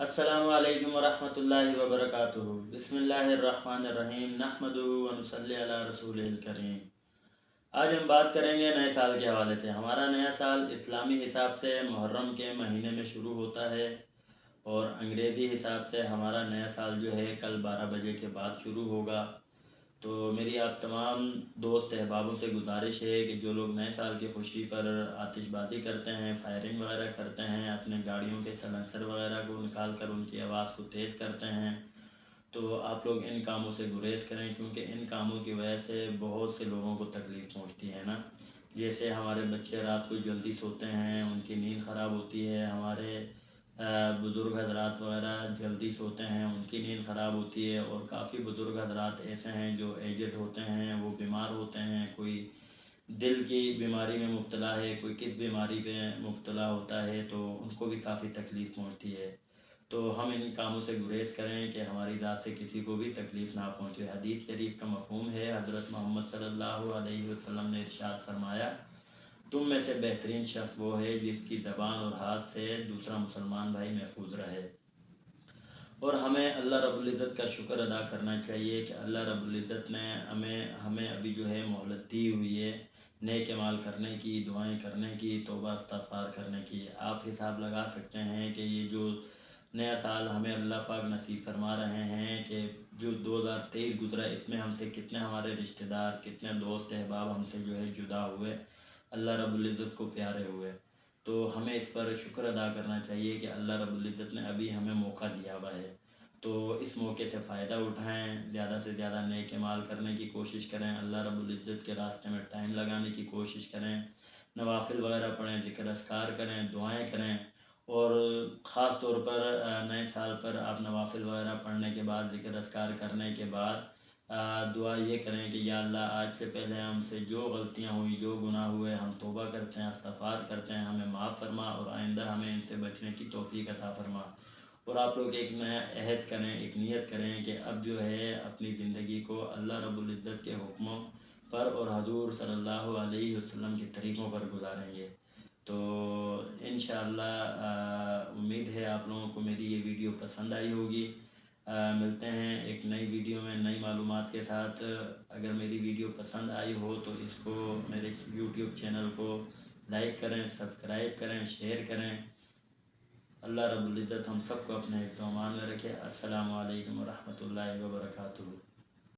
अस्सलामु अलैकुम वरहमतुल्लाहि वबरकातुहू। बिस्मिल्लाहिर्रहमानिर्रहीम नहमदुहू व नुसल्ली अला रसूलिल करीम। आज हम बात करेंगे नए साल के हवाले से। हमारा नया साल इस्लामी हिसाब से मुहर्रम के महीने में शुरू होता है और अंग्रेज़ी हिसाब से हमारा नया साल जो है कल 12 बजे के बाद शुरू होगा। तो मेरी आप तमाम दोस्त अहबाबों से गुजारिश है कि जो लोग नए साल की खुशी पर आतिशबाज़ी करते हैं, फायरिंग वगैरह करते हैं, अपने गाड़ियों के सलेंसर वगैरह को निकाल कर उनकी आवाज़ को तेज़ करते हैं, तो आप लोग इन कामों से गुरेज़ करें, क्योंकि इन कामों की वजह से बहुत से लोगों को तकलीफ़ पहुंचती है ना। जैसे हमारे बच्चे रात को जल्दी सोते हैं, उनकी नींद ख़राब होती है। हमारे बुज़ुर्ग हज़रात वगैरह जल्दी सोते हैं, उनकी नींद ख़राब होती है। और काफ़ी बुज़ुर्ग हज़रात ऐसे हैं जो एजड होते हैं, वो बीमार होते हैं। कोई दिल की बीमारी में मुब्तला है, कोई किस बीमारी में मुब्तला होता है, तो उनको भी काफ़ी तकलीफ़ पहुंचती है। तो हम इन कामों से गुरेज़ करें कि हमारी ज़ात से किसी को भी तकलीफ़ ना पहुंचे। हदीस शरीफ का मफ़हूम है, हज़रत मोहम्मद सल्लल्लाहु अलैहि वसल्लम ने इरशाद फरमाया, तुम में से बेहतरीन शख्स वो है जिसकी ज़बान और हाथ से दूसरा मुसलमान भाई महफूज रहे। और हमें अल्लाह रब्बुल इज़्ज़त का शुक्र अदा करना चाहिए कि अल्लाह रब्बुल इज़्ज़त ने हमें अभी जो है मोहलत दी हुई है नेक अमाल करने की, दुआएं करने की, तौबा इस्तग़फ़ार करने की। आप हिसाब लगा सकते हैं कि ये जो नया साल हमें अल्लाह पाक नसीब फरमा रहे हैं कि जो 2023 गुज़रा, इसमें हमसे कितने हमारे रिश्तेदार, कितने दोस्त अहबाब हमसे जो है जुदा हुए, अल्लाह रब्बुल इज़्ज़त को प्यारे हुए। तो हमें इस पर शुक्र अदा करना चाहिए कि अल्लाह रब्बुल इज़्ज़त ने अभी हमें मौका दिया हुआ है। तो इस मौके से फ़ायदा उठाएं, ज़्यादा से ज़्यादा नेक माल करने की कोशिश करें, अल्लाह रब्बुल इज़्ज़त के रास्ते में टाइम लगाने की कोशिश करें, नवाफिल वगैरह पढ़ें, ज़िक्र अस्कार करें, दुआएं करें। और ख़ास तौर पर नए साल पर आप नवाफिल वगैरह पढ़ने के बाद, ज़िक्र अस्कार करने के बाद दुआ ये करें कि या अल्लाह, आज से पहले हमसे जो गलतियाँ हुई, जो गुनाह हुए, हम तौबा करते हैं, इस्तग़फ़ार करते हैं, हमें माफ़ फरमा और आइंदा हमें इनसे बचने की तौफ़ीक अता फरमा। और आप लोग एक नया अहद करें, एक नियत करें कि अब जो है अपनी ज़िंदगी को अल्लाह रब्बुल इज़्ज़त के हुक्मों पर और हज़ूर सल्लल्लाहु अलैहि वसल्लम के तरीक़ों पर गुजारेंगे। तो इंशाअल्लाह उम्मीद है आप लोगों को मेरी ये वीडियो पसंद आई होगी। मिलते हैं एक नई वीडियो में नई मालूमात के साथ। अगर मेरी वीडियो पसंद आई हो तो इसको, मेरे यूट्यूब चैनल को लाइक करें, सब्सक्राइब करें, शेयर करें। अल्लाह रब्बुल इज़्ज़त हम सबको अपने हिफ्ज़-ओ-अमान में रखे। अस्सलामु अलैकुम व रहमतुल्लाहि व बरकातुहू।